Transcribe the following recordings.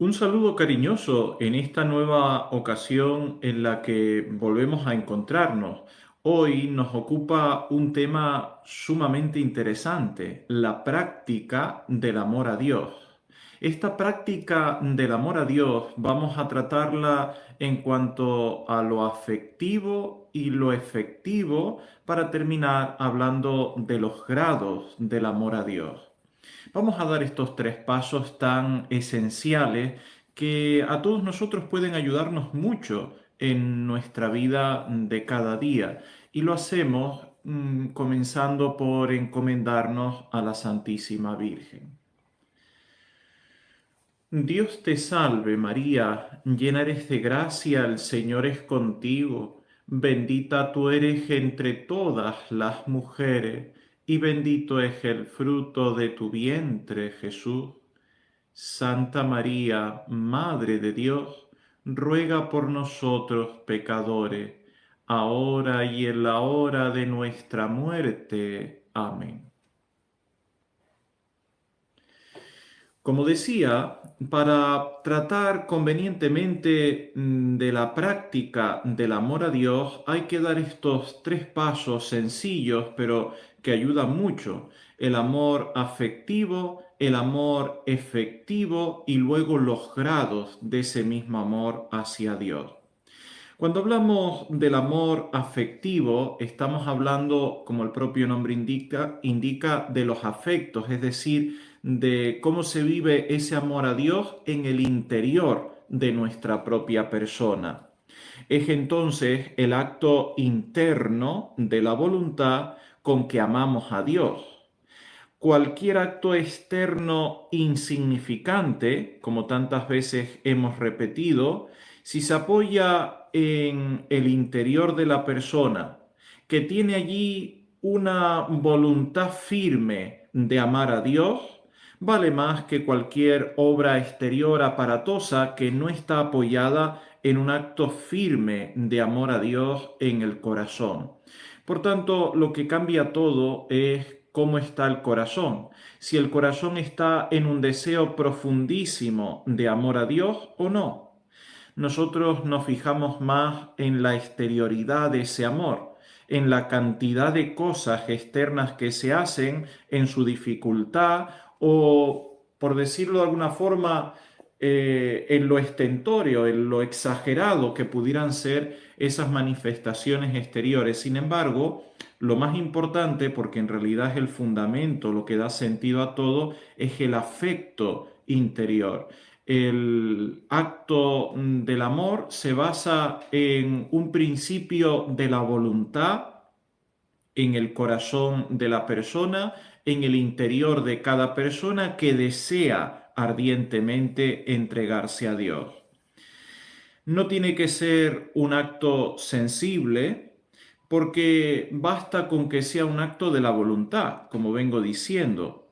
Un saludo cariñoso en esta nueva ocasión en la que volvemos a encontrarnos. Hoy nos ocupa un tema sumamente interesante, la práctica del amor a Dios. Esta práctica del amor a Dios vamos a tratarla en cuanto a lo afectivo y lo efectivo para terminar hablando de los grados del amor a Dios. Vamos a dar estos tres pasos tan esenciales que a todos nosotros pueden ayudarnos mucho en nuestra vida de cada día. Y lo hacemos comenzando por encomendarnos a la Santísima Virgen. Dios te salve María, llena eres de gracia, el Señor es contigo, bendita tú eres entre todas las mujeres, y bendito es el fruto de tu vientre, Jesús. Santa María, Madre de Dios, ruega por nosotros pecadores, ahora y en la hora de nuestra muerte. Amén. Como decía, para tratar convenientemente de la práctica del amor a Dios, hay que dar estos tres pasos sencillos, pero que ayudan mucho. El amor afectivo, el amor efectivo y luego los grados de ese mismo amor hacia Dios. Cuando hablamos del amor afectivo, estamos hablando, como el propio nombre indica de los afectos, es decir, de cómo se vive ese amor a Dios en el interior de nuestra propia persona. Es entonces el acto interno de la voluntad con que amamos a Dios. Cualquier acto externo insignificante, como tantas veces hemos repetido, si se apoya en el interior de la persona, que tiene allí una voluntad firme de amar a Dios, vale más que cualquier obra exterior aparatosa que no está apoyada en un acto firme de amor a Dios en el corazón. Por tanto, lo que cambia todo es cómo está el corazón. Si el corazón está en un deseo profundísimo de amor a Dios o no. Nosotros nos fijamos más en la exterioridad de ese amor, en la cantidad de cosas externas que se hacen, en su dificultad o, por decirlo de alguna forma, en lo estentorio, en lo exagerado que pudieran ser esas manifestaciones exteriores. Sin embargo, lo más importante, porque en realidad es el fundamento, lo que da sentido a todo, es el afecto interior. El acto del amor se basa en un principio de la voluntad, en el corazón de la persona, en el interior de cada persona que desea ardientemente entregarse a Dios. No tiene que ser un acto sensible, porque basta con que sea un acto de la voluntad, como vengo diciendo.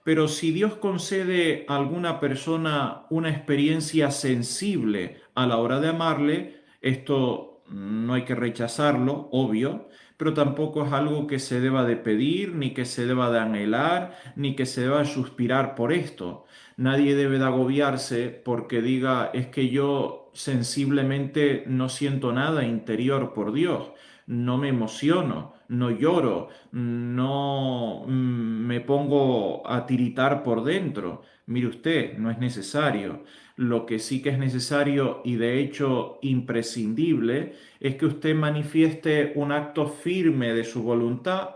Pero si Dios concede a alguna persona una experiencia sensible a la hora de amarle, esto no hay que rechazarlo, obvio, pero tampoco es algo que se deba de pedir, ni que se deba de anhelar, ni que se deba de suspirar por esto. Nadie debe de agobiarse porque diga, es que yo sensiblemente no siento nada interior por Dios, no me emociono, no lloro, no me pongo a tiritar por dentro. Mire usted, no es necesario. Lo que sí que es necesario y de hecho imprescindible es que usted manifieste un acto firme de su voluntad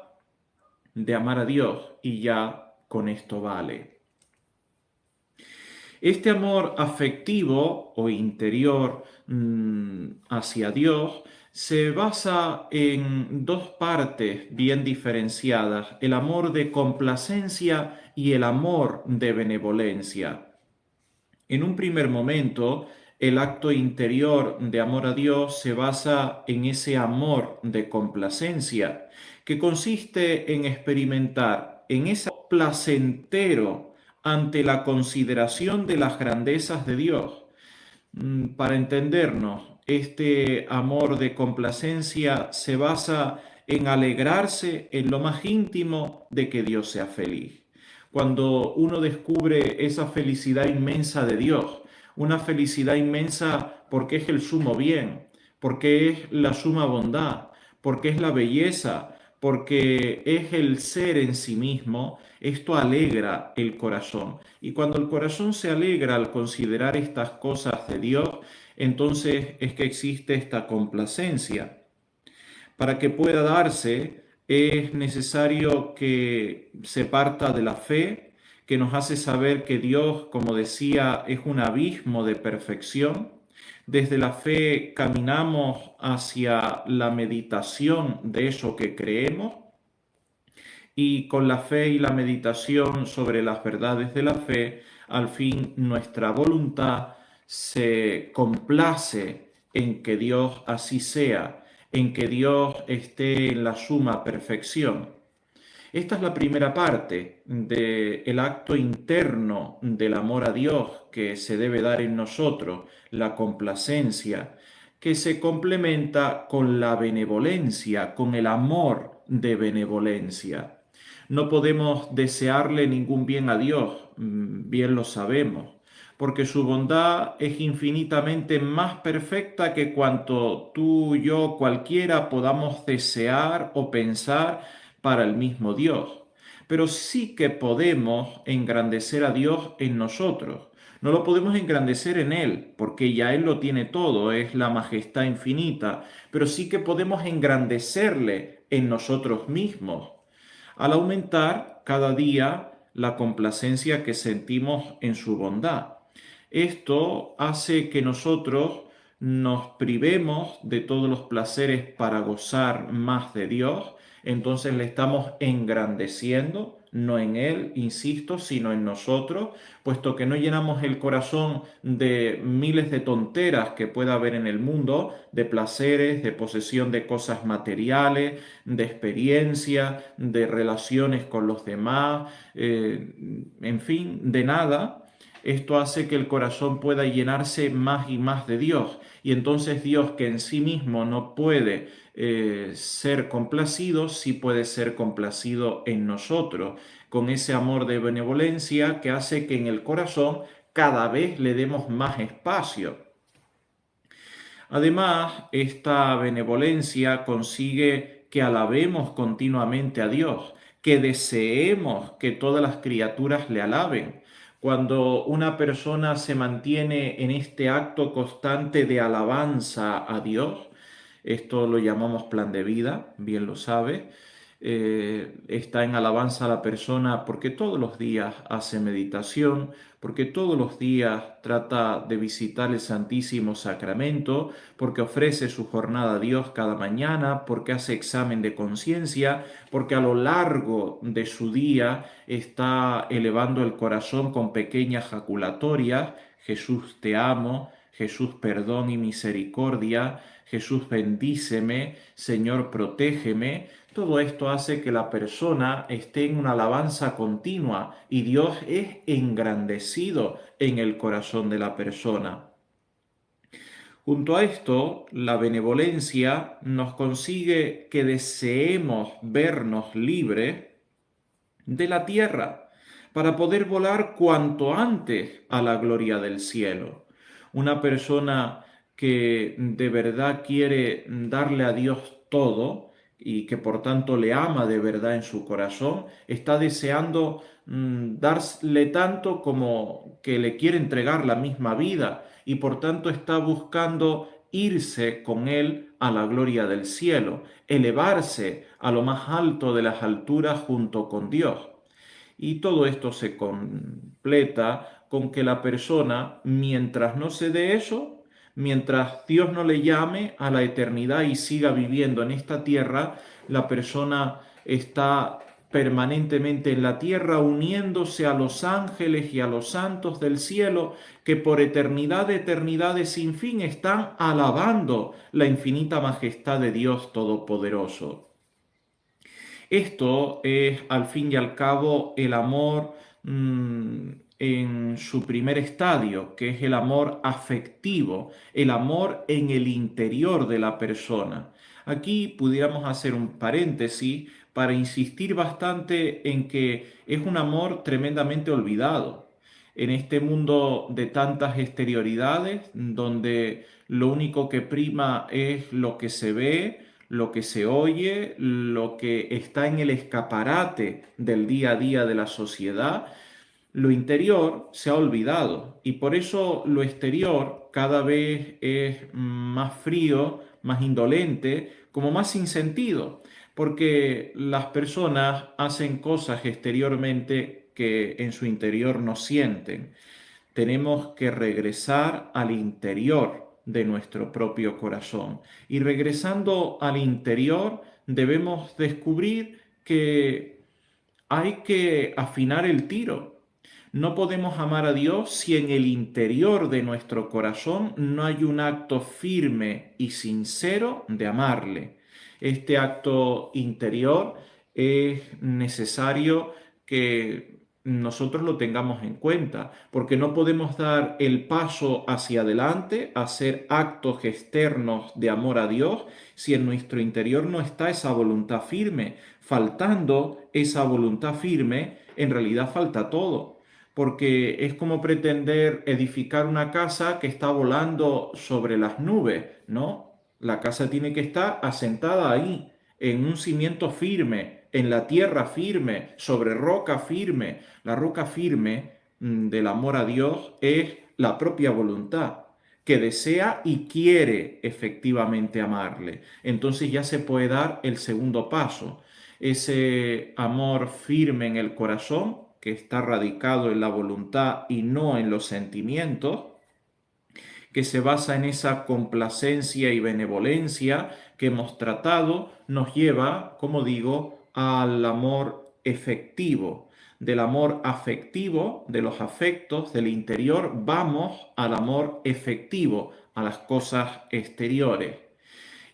de amar a Dios y ya con esto vale. Este amor afectivo o interior hacia Dios se basa en dos partes bien diferenciadas, el amor de complacencia y el amor de benevolencia. En un primer momento, el acto interior de amor a Dios se basa en ese amor de complacencia, que consiste en experimentar en ese placentero ante la consideración de las grandezas de Dios. Para entendernos, este amor de complacencia se basa en alegrarse en lo más íntimo de que Dios sea feliz. Cuando uno descubre esa felicidad inmensa de Dios, una felicidad inmensa porque es el sumo bien, porque es la suma bondad, porque es la belleza, porque es el ser en sí mismo. Esto alegra el corazón. Y cuando el corazón se alegra al considerar estas cosas de Dios, entonces es que existe esta complacencia. Para que pueda darse, es necesario que se parta de la fe, que nos hace saber que Dios, como decía, es un abismo de perfección. Desde la fe caminamos hacia la meditación de eso que creemos, y con la fe y la meditación sobre las verdades de la fe, al fin nuestra voluntad se complace en que Dios así sea, en que Dios esté en la suma perfección. Esta es la primera parte del acto interno del amor a Dios que se debe dar en nosotros, la complacencia, que se complementa con la benevolencia, con el amor de benevolencia. No podemos desearle ningún bien a Dios, bien lo sabemos, porque su bondad es infinitamente más perfecta que cuanto tú, yo, cualquiera podamos desear o pensar para el mismo Dios. Pero sí que podemos engrandecer a Dios en nosotros. No lo podemos engrandecer en Él, porque ya Él lo tiene todo, es la majestad infinita, pero sí que podemos engrandecerle en nosotros mismos, al aumentar cada día la complacencia que sentimos en su bondad. Esto hace que nosotros nos privemos de todos los placeres para gozar más de Dios, entonces le estamos engrandeciendo, no en Él, insisto, sino en nosotros, puesto que no llenamos el corazón de miles de tonteras que pueda haber en el mundo, de placeres, de posesión de cosas materiales, de experiencia, de relaciones con los demás, en fin, de nada. Esto hace que el corazón pueda llenarse más y más de Dios. Y entonces Dios, que en sí mismo no puede ser complacido, sí puede ser complacido en nosotros, con ese amor de benevolencia que hace que en el corazón cada vez le demos más espacio. Además, esta benevolencia consigue que alabemos continuamente a Dios, que deseemos que todas las criaturas le alaben. Cuando una persona se mantiene en este acto constante de alabanza a Dios, esto lo llamamos plan de vida, bien lo sabe, está en alabanza a la persona porque todos los días hace meditación, porque todos los días trata de visitar el Santísimo Sacramento, porque ofrece su jornada a Dios cada mañana, porque hace examen de conciencia, porque a lo largo de su día está elevando el corazón con pequeñas jaculatorias: Jesús te amo, Jesús perdón y misericordia, Jesús bendíceme, Señor protégeme. Todo esto hace que la persona esté en una alabanza continua y Dios es engrandecido en el corazón de la persona. Junto a esto, la benevolencia nos consigue que deseemos vernos libres de la tierra para poder volar cuanto antes a la gloria del cielo. Una persona que de verdad quiere darle a Dios todo y que por tanto le ama de verdad en su corazón, está deseando darle tanto como que le quiere entregar la misma vida, y por tanto está buscando irse con él a la gloria del cielo, elevarse a lo más alto de las alturas junto con Dios. Y todo esto se completa con que la persona, mientras no se dé eso, mientras Dios no le llame a la eternidad y siga viviendo en esta tierra, la persona está permanentemente en la tierra uniéndose a los ángeles y a los santos del cielo, que por eternidad de eternidades sin fin están alabando la infinita majestad de Dios Todopoderoso. Esto es, al fin y al cabo, el amor en su primer estadio, que es el amor afectivo, el amor en el interior de la persona. Aquí pudiéramos hacer un paréntesis para insistir bastante en que es un amor tremendamente olvidado. En este mundo de tantas exterioridades, donde lo único que prima es lo que se ve, lo que se oye, lo que está en el escaparate del día a día de la sociedad, lo interior se ha olvidado y por eso lo exterior cada vez es más frío, más indolente, como más sin sentido, porque las personas hacen cosas exteriormente que en su interior no sienten. Tenemos que regresar al interior de nuestro propio corazón y regresando al interior debemos descubrir que hay que afinar el tiro. No podemos amar a Dios si en el interior de nuestro corazón no hay un acto firme y sincero de amarle. Este acto interior es necesario que nosotros lo tengamos en cuenta, porque no podemos dar el paso hacia adelante, hacer actos externos de amor a Dios, si en nuestro interior no está esa voluntad firme. Faltando esa voluntad firme, en realidad falta todo, porque es como pretender edificar una casa que está volando sobre las nubes, ¿no? La casa tiene que estar asentada ahí, en un cimiento firme, en la tierra firme, sobre roca firme. La roca firme del amor a Dios es la propia voluntad, que desea y quiere efectivamente amarle. Entonces ya se puede dar el segundo paso, ese amor firme en el corazón, que está radicado en la voluntad y no en los sentimientos, que se basa en esa complacencia y benevolencia que hemos tratado, nos lleva, como digo, al amor efectivo. Del amor afectivo, de los afectos, del interior, vamos al amor efectivo, a las cosas exteriores.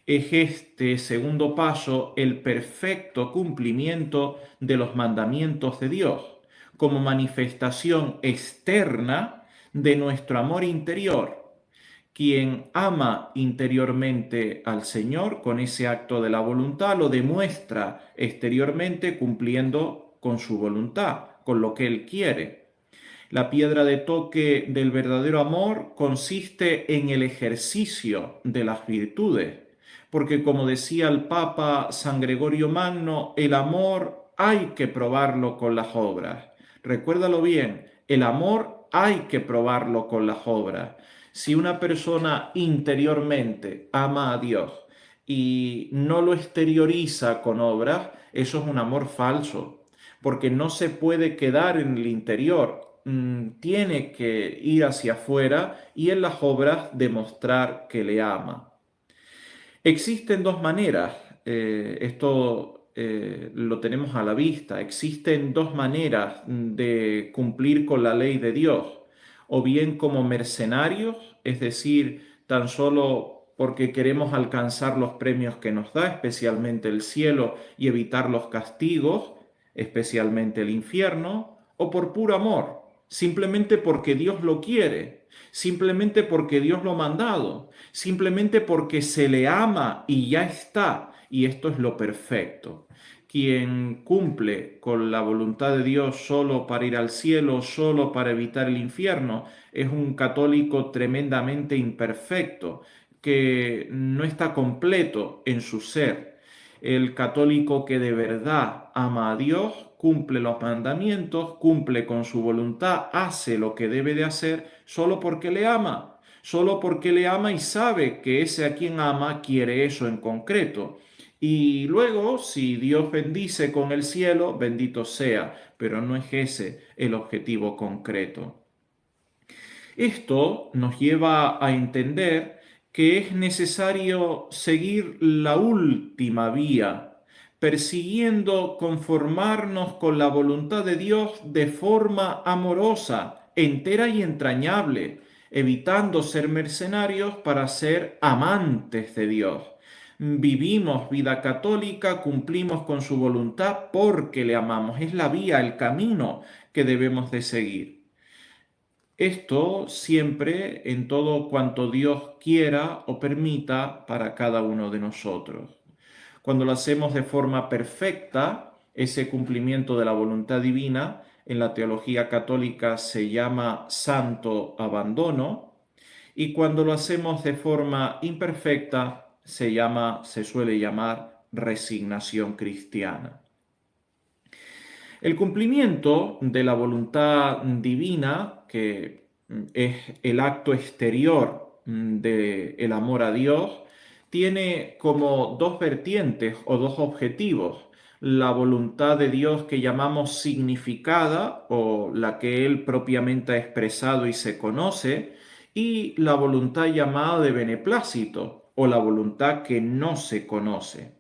Es este segundo paso el perfecto cumplimiento de los mandamientos de Dios, como manifestación externa de nuestro amor interior. Quien ama interiormente al Señor con ese acto de la voluntad lo demuestra exteriormente cumpliendo con su voluntad, con lo que Él quiere. La piedra de toque del verdadero amor consiste en el ejercicio de las virtudes, porque como decía el Papa San Gregorio Magno, el amor hay que probarlo con las obras. Recuérdalo bien, el amor hay que probarlo con las obras. Si una persona interiormente ama a Dios y no lo exterioriza con obras, eso es un amor falso, porque no se puede quedar en el interior, tiene que ir hacia afuera y en las obras demostrar que le ama. Existen dos maneras, esto lo tenemos a la vista, existen dos maneras de cumplir con la ley de Dios, o bien como mercenarios, es decir, tan solo porque queremos alcanzar los premios que nos da, especialmente el cielo, y evitar los castigos, especialmente el infierno, o por puro amor, simplemente porque Dios lo quiere, simplemente porque Dios lo ha mandado, simplemente porque se le ama y ya está, y esto es lo perfecto. Quien cumple con la voluntad de Dios solo para ir al cielo, solo para evitar el infierno, es un católico tremendamente imperfecto, que no está completo en su ser. El católico que de verdad ama a Dios, cumple los mandamientos, cumple con su voluntad, hace lo que debe de hacer solo porque le ama, solo porque le ama y sabe que ese a quien ama quiere eso en concreto. Y luego, si Dios bendice con el cielo, bendito sea, pero no es ese el objetivo concreto. Esto nos lleva a entender que es necesario seguir la última vía, persiguiendo conformarnos con la voluntad de Dios de forma amorosa, entera y entrañable, evitando ser mercenarios para ser amantes de Dios. Vivimos vida católica, cumplimos con su voluntad porque le amamos. Es la vía, el camino que debemos de seguir. Esto siempre en todo cuanto Dios quiera o permita para cada uno de nosotros. Cuando lo hacemos de forma perfecta, ese cumplimiento de la voluntad divina, en la teología católica se llama santo abandono, y cuando lo hacemos de forma imperfecta se suele llamar resignación cristiana. El cumplimiento de la voluntad divina, que es el acto exterior del amor a Dios, tiene como dos vertientes o dos objetivos. La voluntad de Dios que llamamos significada o la que Él propiamente ha expresado y se conoce, y la voluntad llamada de beneplácito o la voluntad que no se conoce.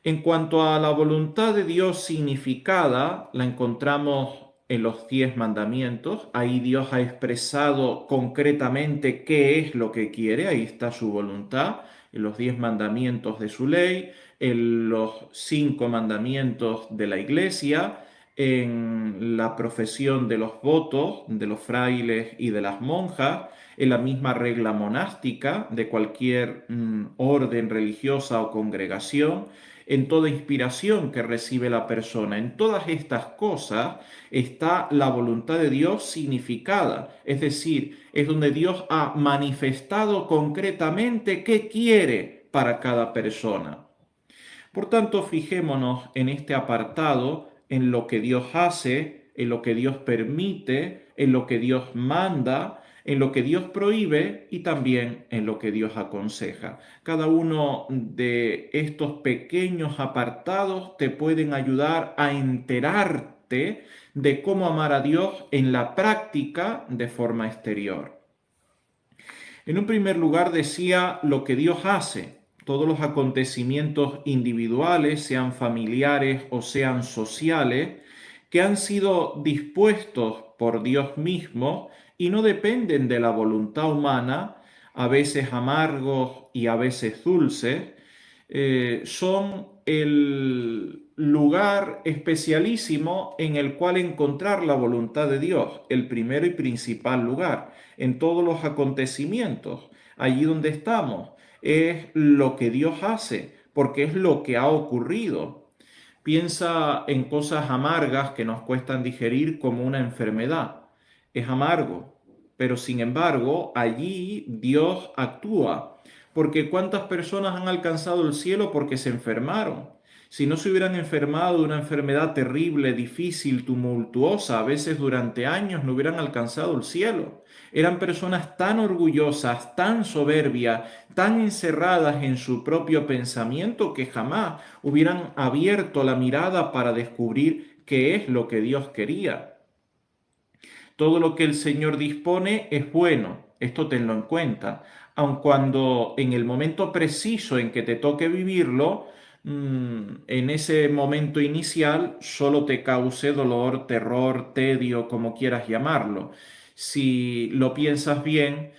En cuanto a la voluntad de Dios significada, la encontramos en los 10 mandamientos. Ahí Dios ha expresado concretamente qué es lo que quiere, ahí está su voluntad, en los 10 mandamientos de su ley, en los 5 mandamientos de la Iglesia, en la profesión de los votos de los frailes y de las monjas, en la misma regla monástica de cualquier orden religiosa o congregación, en toda inspiración que recibe la persona. En todas estas cosas está la voluntad de Dios significada, es decir, es donde Dios ha manifestado concretamente qué quiere para cada persona. Por tanto, fijémonos en este apartado, en lo que Dios hace, en lo que Dios permite, en lo que Dios manda, en lo que Dios prohíbe y también en lo que Dios aconseja. Cada uno de estos pequeños apartados te pueden ayudar a enterarte de cómo amar a Dios en la práctica de forma exterior. En un primer lugar decía lo que Dios hace. Todos los acontecimientos individuales, sean familiares o sean sociales, que han sido dispuestos por Dios mismo y no dependen de la voluntad humana, a veces amargos y a veces dulces, son el lugar especialísimo en el cual encontrar la voluntad de Dios, el primero y principal lugar, en todos los acontecimientos, allí donde estamos, es lo que Dios hace, porque es lo que ha ocurrido. Piensa en cosas amargas que nos cuestan digerir como una enfermedad. Es amargo, pero sin embargo, allí Dios actúa. Porque ¿cuántas personas han alcanzado el cielo porque se enfermaron? Si no se hubieran enfermado de una enfermedad terrible, difícil, tumultuosa, a veces durante años no hubieran alcanzado el cielo. Eran personas tan orgullosas, tan soberbias, tan encerradas en su propio pensamiento que jamás hubieran abierto la mirada para descubrir qué es lo que Dios quería. Todo lo que el Señor dispone es bueno, esto tenlo en cuenta, aun cuando en el momento preciso en que te toque vivirlo, en ese momento inicial solo te cause dolor, terror, tedio, como quieras llamarlo. Si lo piensas bien,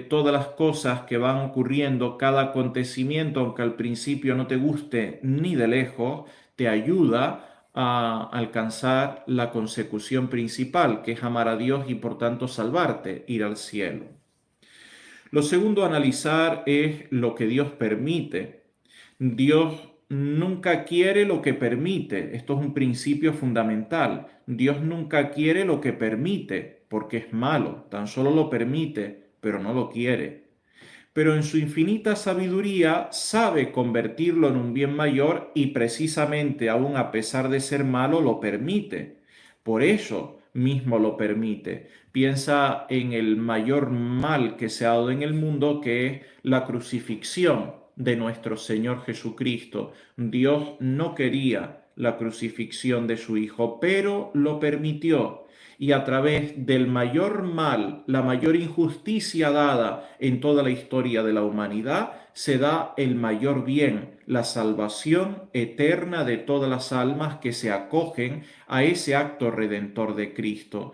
todas las cosas que van ocurriendo, cada acontecimiento, aunque al principio no te guste ni de lejos, te ayuda a alcanzar la consecución principal, que es amar a Dios y por tanto salvarte, ir al cielo. Lo segundo a analizar es lo que Dios permite. Dios nunca quiere lo que permite. Esto es un principio fundamental. Dios nunca quiere lo que permite, porque es malo. Tan solo lo permite, pero no lo quiere. Pero en su infinita sabiduría sabe convertirlo en un bien mayor y precisamente aún a pesar de ser malo lo permite. Por eso mismo lo permite. Piensa en el mayor mal que se ha dado en el mundo, que es la crucifixión de nuestro Señor Jesucristo. Dios no quería la crucifixión de su Hijo, pero lo permitió. Y a través del mayor mal, la mayor injusticia dada en toda la historia de la humanidad, se da el mayor bien, la salvación eterna de todas las almas que se acogen a ese acto redentor de Cristo.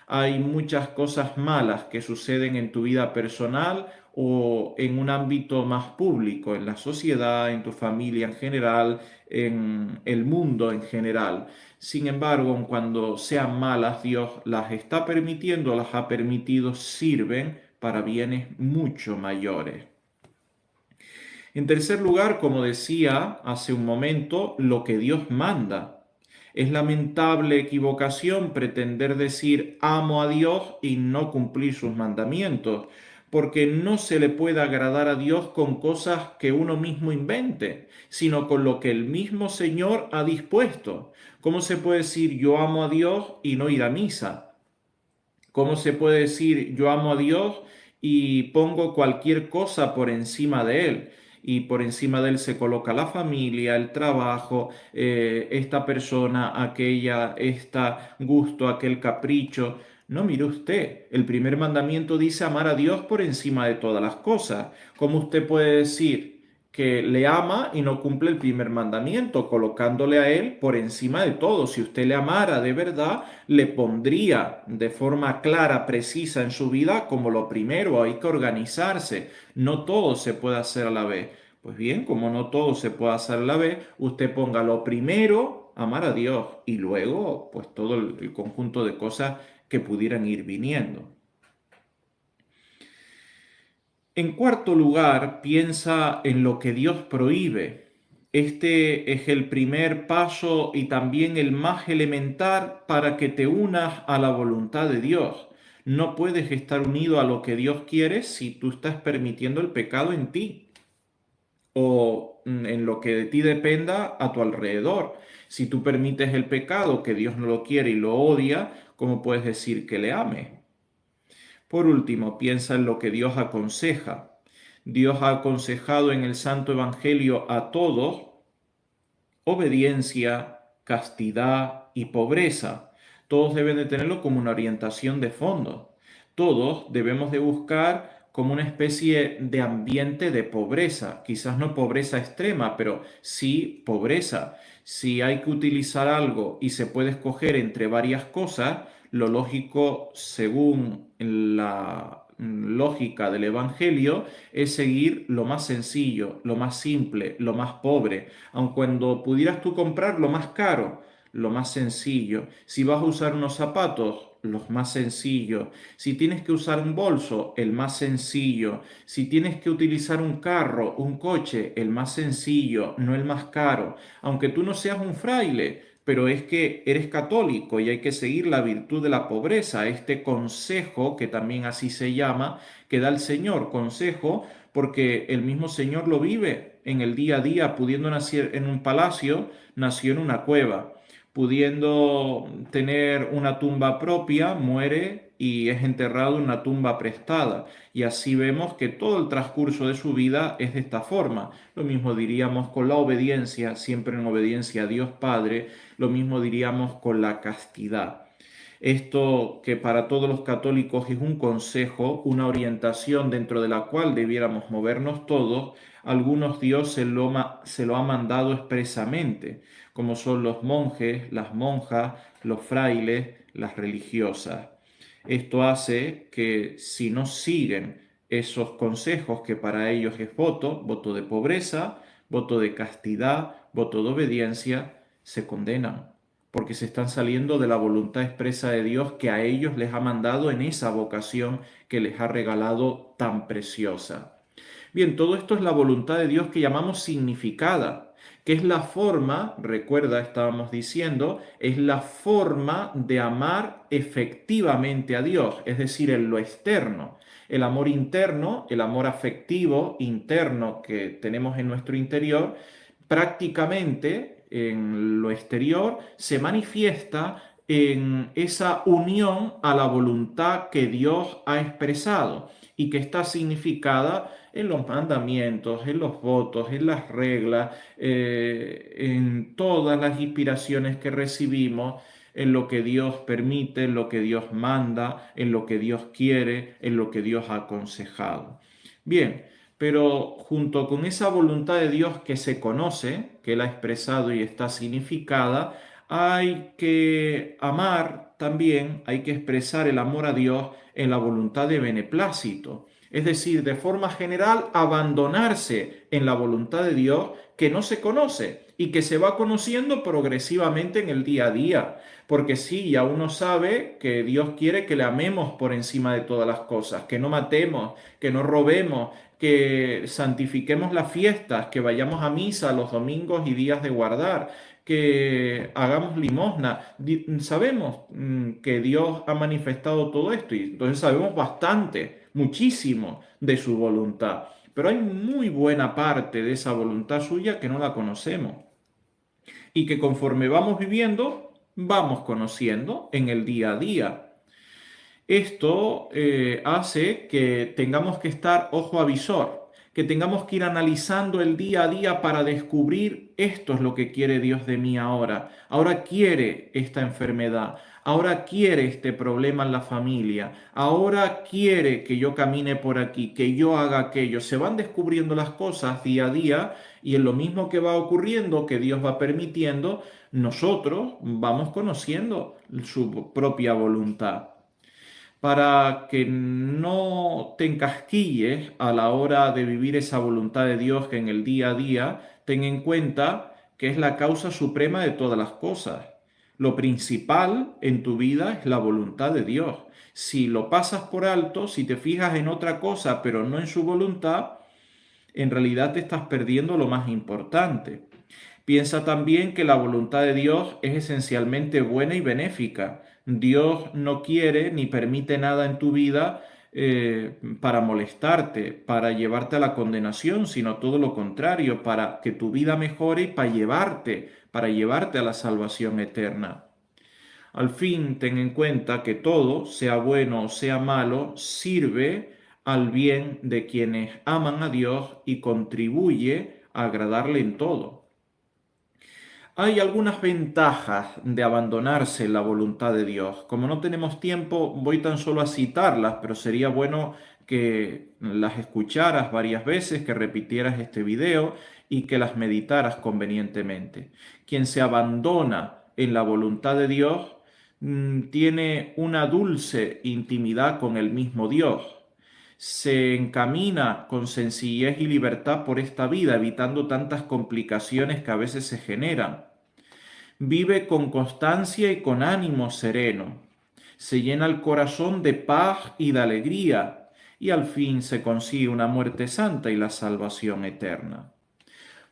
Hay muchas cosas malas que suceden en tu vida personal o en un ámbito más público, en la sociedad, en tu familia en general, en el mundo en general. Sin embargo, cuando sean malas, Dios las está permitiendo, las ha permitido, sirven para bienes mucho mayores. En tercer lugar, como decía hace un momento, lo que Dios manda. Es lamentable equivocación pretender decir amo a Dios y no cumplir sus mandamientos, porque no se le puede agradar a Dios con cosas que uno mismo invente, sino con lo que el mismo Señor ha dispuesto. ¿Cómo se puede decir yo amo a Dios y no ir a misa? ¿Cómo se puede decir yo amo a Dios y pongo cualquier cosa por encima de Él? Y por encima de Él se coloca la familia, el trabajo, esta persona, aquella, esta gusto, aquel capricho. No, mire usted, el primer mandamiento dice amar a Dios por encima de todas las cosas. ¿Cómo usted puede decir que le ama y no cumple el primer mandamiento, colocándole a Él por encima de todo? Si usted le amara de verdad, le pondría de forma clara, precisa en su vida como lo primero. Hay que organizarse. No todo se puede hacer a la vez. Pues bien, como no todo se puede hacer a la vez, usted ponga lo primero, amar a Dios, y luego pues todo el conjunto de cosas que pudieran ir viniendo. En cuarto lugar, piensa en lo que Dios prohíbe. Este es el primer paso y también el más elemental para que te unas a la voluntad de Dios. No puedes estar unido a lo que Dios quiere si tú estás permitiendo el pecado en ti o en lo que de ti dependa a tu alrededor. Si tú permites el pecado que Dios no lo quiere y lo odia, ¿cómo puedes decir que le ames? Por último, piensa en lo que Dios aconseja. Dios ha aconsejado en el Santo Evangelio a todos obediencia, castidad y pobreza. Todos deben de tenerlo como una orientación de fondo. Todos debemos de buscar como una especie de ambiente de pobreza, quizás no pobreza extrema, pero sí pobreza. Si hay que utilizar algo y se puede escoger entre varias cosas, lo lógico, según la lógica del Evangelio, es seguir lo más sencillo, lo más simple, lo más pobre, aun cuando pudieras tú comprar lo más caro, lo más sencillo. Si vas a usar unos zapatos, los más sencillos. Si tienes que usar un bolso, el más sencillo. Si tienes que utilizar un carro, un coche, el más sencillo, no el más caro. Aunque tú no seas un fraile, pero es que eres católico y hay que seguir la virtud de la pobreza, este consejo, que también así se llama, que da el Señor, consejo, porque el mismo Señor lo vive en el día a día, pudiendo nacer en un palacio, nació en una cueva, pudiendo tener una tumba propia, muere y es enterrado en una tumba prestada. Y así vemos que todo el transcurso de su vida es de esta forma. Lo mismo diríamos con la obediencia, siempre en obediencia a Dios Padre, lo mismo diríamos con la castidad. Esto que para todos los católicos es un consejo, una orientación dentro de la cual debiéramos movernos todos, algunos Dios se lo ha mandado expresamente, como son los monjes, las monjas, los frailes, las religiosas. Esto hace que si no siguen esos consejos que para ellos es voto, voto de pobreza, voto de castidad, voto de obediencia, se condenan, porque se están saliendo de la voluntad expresa de Dios que a ellos les ha mandado en esa vocación que les ha regalado tan preciosa. Bien, todo esto es la voluntad de Dios que llamamos significada, que es la forma, recuerda, estábamos diciendo, es la forma de amar efectivamente a Dios, es decir, en lo externo. El amor interno, el amor afectivo interno que tenemos en nuestro interior, prácticamente en lo exterior se manifiesta en esa unión a la voluntad que Dios ha expresado y que está significada en los mandamientos, en los votos, en las reglas, en todas las inspiraciones que recibimos, en lo que Dios permite, en lo que Dios manda, en lo que Dios quiere, en lo que Dios ha aconsejado. Bien, pero junto con esa voluntad de Dios que se conoce, que Él ha expresado y está significada, hay que amar también, hay que expresar el amor a Dios en la voluntad de beneplácito. Es decir, de forma general, abandonarse en la voluntad de Dios, que no se conoce y que se va conociendo progresivamente en el día a día. Porque sí, ya uno sabe que Dios quiere que le amemos por encima de todas las cosas, que no matemos, que no robemos, que santifiquemos las fiestas, que vayamos a misa los domingos y días de guardar, que hagamos limosna. Sabemos que Dios ha manifestado todo esto y entonces sabemos bastante, muchísimo de su voluntad. Pero hay muy buena parte de esa voluntad suya que no la conocemos y que conforme vamos viviendo, vamos conociendo en el día a día. Esto hace que tengamos que estar ojo a visor, que tengamos que ir analizando el día a día para descubrir esto es lo que quiere Dios de mí ahora. Ahora quiere esta enfermedad, ahora quiere este problema en la familia, ahora quiere que yo camine por aquí, que yo haga aquello. Se van descubriendo las cosas día a día y en lo mismo que va ocurriendo, que Dios va permitiendo, nosotros vamos conociendo su propia voluntad para que no te encasquilles a la hora de vivir esa voluntad de Dios que en el día a día, ten en cuenta que es la causa suprema de todas las cosas. Lo principal en tu vida es la voluntad de Dios. Si lo pasas por alto, si te fijas en otra cosa pero no en su voluntad, en realidad te estás perdiendo lo más importante. Piensa también que la voluntad de Dios es esencialmente buena y benéfica. Dios no quiere ni permite nada en tu vida para molestarte, para llevarte a la condenación, sino todo lo contrario, para que tu vida mejore y para llevarte a la salvación eterna. Al fin, ten en cuenta que todo, sea bueno o sea malo, sirve al bien de quienes aman a Dios y contribuye a agradarle en todo. Hay algunas ventajas de abandonarse la voluntad de Dios. Como no tenemos tiempo, voy tan solo a citarlas, pero sería bueno que las escucharas varias veces, que repitieras este video y que las meditaras convenientemente. Quien se abandona en la voluntad de Dios tiene una dulce intimidad con el mismo Dios. Se encamina con sencillez y libertad por esta vida, evitando tantas complicaciones que a veces se generan. Vive con constancia y con ánimo sereno. Se llena el corazón de paz y de alegría, y al fin se consigue una muerte santa y la salvación eterna.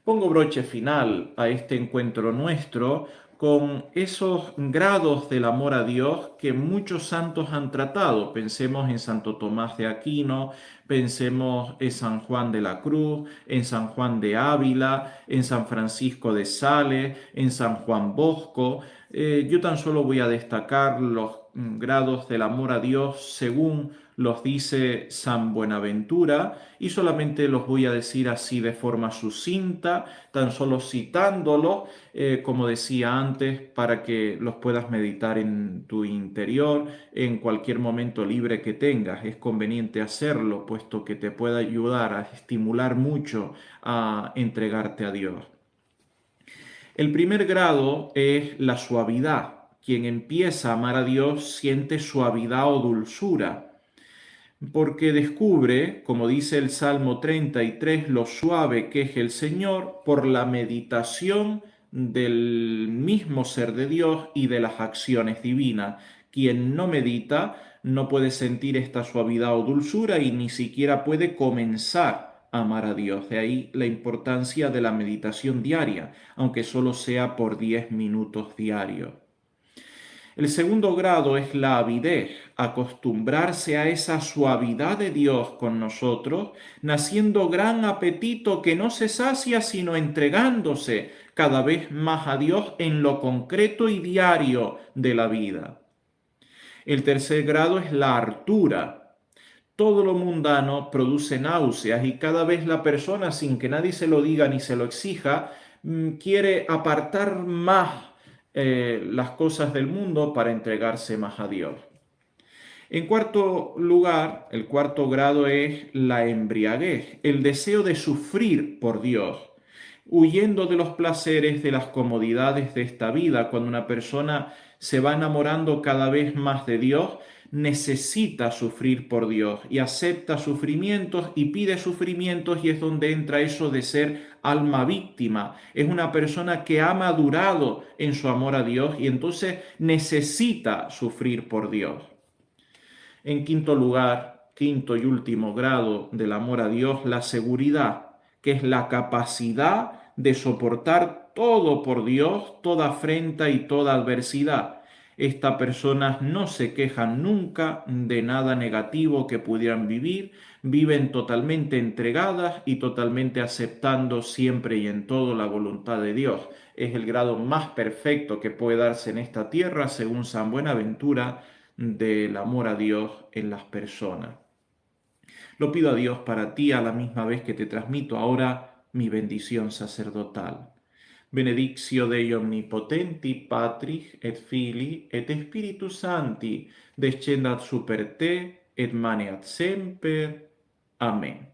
Pongo broche final a este encuentro nuestro con esos grados del amor a Dios que muchos santos han tratado. Pensemos en Santo Tomás de Aquino, pensemos en San Juan de la Cruz, en San Juan de Ávila, en San Francisco de Sales, en San Juan Bosco. Yo tan solo voy a destacar los grados del amor a Dios según los dice San Buenaventura y solamente los voy a decir así de forma sucinta, tan solo citándolos, como decía antes, para que los puedas meditar en tu interior en cualquier momento libre que tengas. Es conveniente hacerlo, puesto que te puede ayudar a estimular mucho a entregarte a Dios. El primer grado es la suavidad. Quien empieza a amar a Dios siente suavidad o dulzura porque descubre, como dice el Salmo 33, lo suave que es el Señor por la meditación del mismo ser de Dios y de las acciones divinas. Quien no medita no puede sentir esta suavidad o dulzura y ni siquiera puede comenzar a amar a Dios. De ahí la importancia de la meditación diaria, aunque solo sea por 10 minutos diarios. El segundo grado es la avidez, acostumbrarse a esa suavidad de Dios con nosotros, naciendo gran apetito que no se sacia sino entregándose cada vez más a Dios en lo concreto y diario de la vida. El tercer grado es la hartura. Todo lo mundano produce náuseas y cada vez la persona, sin que nadie se lo diga ni se lo exija, quiere apartar más las cosas del mundo para entregarse más a Dios. En cuarto lugar, el cuarto grado es la embriaguez, el deseo de sufrir por Dios, huyendo de los placeres, de las comodidades de esta vida. Cuando una persona se va enamorando cada vez más de Dios, necesita sufrir por Dios y acepta sufrimientos y pide sufrimientos y es donde entra eso de ser alma víctima, es una persona que ha madurado en su amor a Dios y entonces necesita sufrir por Dios. En quinto lugar, quinto y último grado del amor a Dios, la seguridad, que es la capacidad de soportar todo por Dios, toda afrenta y toda adversidad. Estas personas no se quejan nunca de nada negativo que pudieran vivir, viven totalmente entregadas y totalmente aceptando siempre y en todo la voluntad de Dios. Es el grado más perfecto que puede darse en esta tierra, según San Buenaventura, del amor a Dios en las personas. Lo pido a Dios para ti a la misma vez que te transmito ahora mi bendición sacerdotal. Benedictio Dei omnipotenti, Patris et Filii et Spiritus Sancti, descendat super te et maneat semper. Amén.